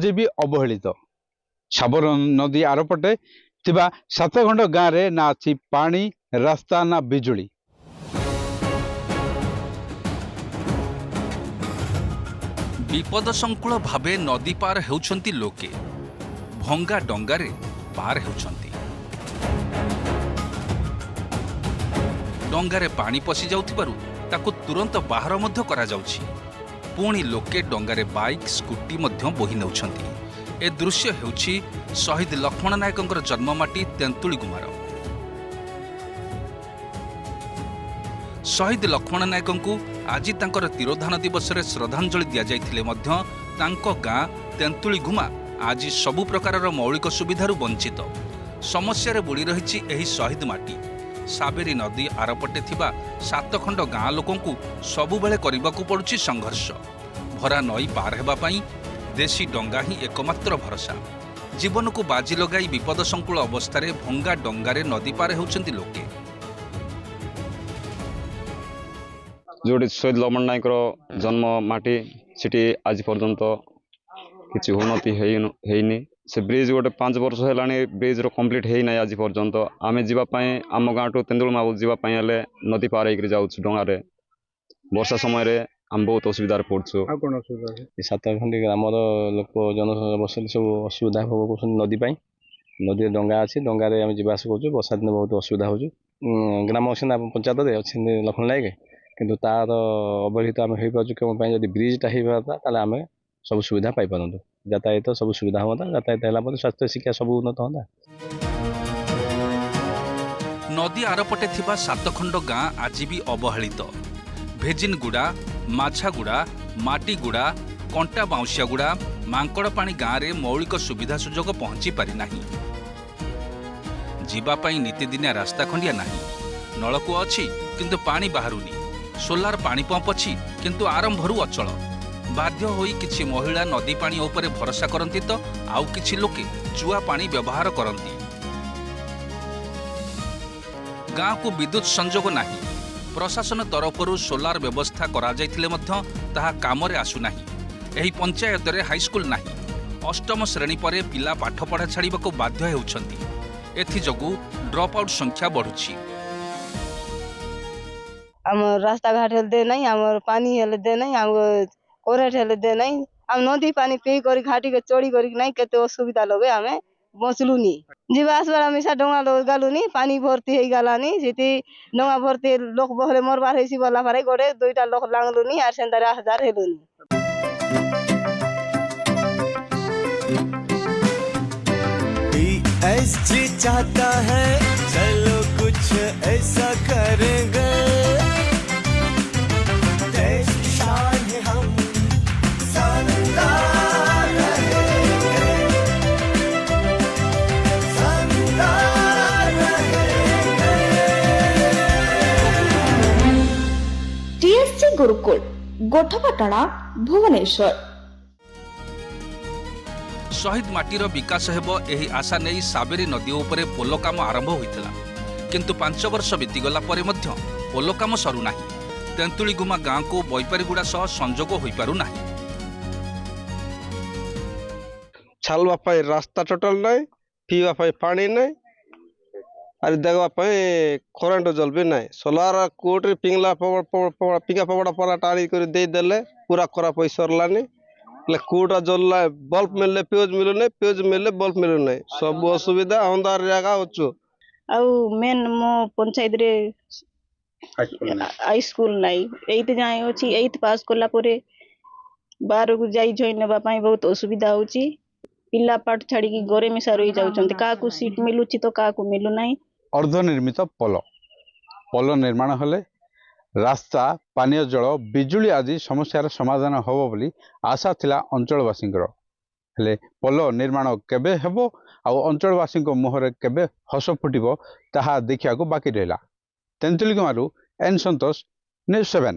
आज भी अवहेलित। साबर नदी आरपटे थिबा सातखंड गाँव में ना अच्छी पानी रास्ता ना बिजुली। विपद संकुल भावे नदी पार हेउछंती लोके भंगा डंगारे पार हेउछंती। डंगारे पानी पशि जाउथिबारु ताकु तुरंत बाहर मध्य करा जाउछि। पुणी लोके डंगारे बाइक स्कूटी मध्य बोही नेउछंती। ए दृश्य हेउछि शहीद लक्ष्मण नायकंकर जन्ममाटी तेंतुली गुमार। शहीद लक्ष्मण नायकंकु आज तांकर तिरोधान दिवस रे श्रद्धांजलि दिया जाइथिले मध्य तांको गाँ तेंतुली गुमा आज सबु प्रकारर मौलिक सुविधारु वंचित। समस्या बुड़ी रही एही शहीद माटी। साबेरी नदी आरपटे थिबा सातखंड गाँ लोकंकु सबुबेले करिबाकु पड़ुछि संघर्ष। भरा नई पार हेबा पई देशी डंगा ही एकमात्र भरोसा। जीवन को बाजी लगाई विपद संकुल अवस्था भंगा डंगारे नदी पार हेउछंती लोके। जोड़ी शहीद लक्ष्मण नायक जन्म माटी सिटी आज पर्यंत किसी उन्नति है से ब्रिज गोटे 5 वर्ष है ब्रिज कंप्लीट है ना आज पर्यंत। आम जावाई आम गाँव टू तेंदुलमा जावाई नदी पार हो जाऊँ डंगारे। वर्षा समय आम बहुत असुविधा पड़ू। सातखंडी ग्रामर लोक जन बस सब असुविधा भोग कर नदी नदी डंगा अच्छी डंगारे आम जावास कर। वर्षा दिन बहुत असुविधा हो ग्राम सीना पंचायत अच्छे लक्ष्मण नायक किंतु तार अवहेलित आम हो पार्छ कौन जब ब्रिजटा हो पाता आम सब सुविधा पाई पारंतु। यातायात सब सुविधा हाँ यातायात है स्वास्थ्य शिक्षा सब उन्नत हाँ। नदी आरपटे थिबा सातखंड गाँ आज भी अवहेलित। भेजिनगुड़ा माछागुड़ा माटीगुड़ा कंटा बाउंसियागुड़ा मांकड़पाणी गाँव में मौलिक सुविधा सुजोग पहुंची पारि नाही। जीवापाई नीतिदिनिया रास्ता खंडिया नाही। नलकूप अच्छी किंतु पानी बाहरुनी। सोलार पानी पंप अच्छी किंतु आरंभरू अचल। बाध्य होई किछि महिला नदी पानी उपरे भरोसा करंती तो आउ किछि लोके चुआ पानी व्यवहार करंती। गाँ को विद्युत संजोग नाही। प्रशासन तरफरू सोलार व्यवस्था करा जाइथिले मध्य ताहा कामरे आसु नाही। एही पंचायत रे हाईस्कूल नाही। अष्टम श्रेणी परे पिला पाठ पढ़ा छाड़िबाको बाध्य हेउछंती। एथि जगु ड्रॉप आउट संख्या बढ़ुछि। आम रास्ता घाट दे नहीं आम पानी हेले दे नहीं आम करेंट हेले दे नहीं आम नदी पानी पी कर घाटी के चोरी कर नहीं केते असुविधा लगे आम बचलुनी। जीवा आसबार मिसा डंगा गालुनी पानी भर्ती हो गलानी सीटी डंगा भर्ती लोक बहले मरबार होसी बला पारे गोटे 2टा लोक लांगलुनी आर सेंदार 1000 हेलुनी। ऐसी चाहता है चलो कुछ ऐसा करेंगे। देश की शान है हम शानदार रहेंगे, शानदार रहेंगे। टीएससी गुरुकुल गोठपाटଣା भुवनेश्वर। शहीद माटीर विकास हेबो एही आशा नहीं साबेरी नदी उपरे पोलो काम आरंभ होइतिला। किंतु 5 वर्ष बीतीगला परे मध्य पोलो काम सरू नाही। तेंतुली गुमा गाँ को बैपारीगुड़ा सह संजोग होई पारु नाही। छालवा पाई रास्ता टोटल नहीं, पीवा पाई पानी नहीं, अरे देखवा पाई करेंट जल भी नहीं। सोलार कोट पिंगला पिंगा पवड़ा पड़ा टाणी कर दे देले पूरा करा पैसा सरलानी। कोटा जल्ला बल्ब मिलले फ्यूज मिलु नहीं, फ्यूज मिलले बल्ब मिलु नहीं। सब असुविधा अंधार जगह होचो। आउ मेन मो पंचायत रे हाई स्कूल नहीं 8 जाए अछि। 8 पास करला परे 12 को जाई जॉइन नेबा पई बहुत असुविधा होची। पिल्ला पाठ छाड़ी की गोरे मिसा रही जाउछंती। का को सीट मिलुची तो का को मिलु नहीं। अर्धनिर्मित पोल निर्माण हेले रास्ता पानीय जल बिजुली आदि समस्यार समाधान होबो बोली आशा थिला अंचलवासींकर। हेले पोल निर्माण केबे हेबो आ अंचलवासींक मुहरे केबे हस फुटिबो ताहा देखिया को बाकी रहला। तेंतुली कुमारू एन संतोष न्यूज़ 7।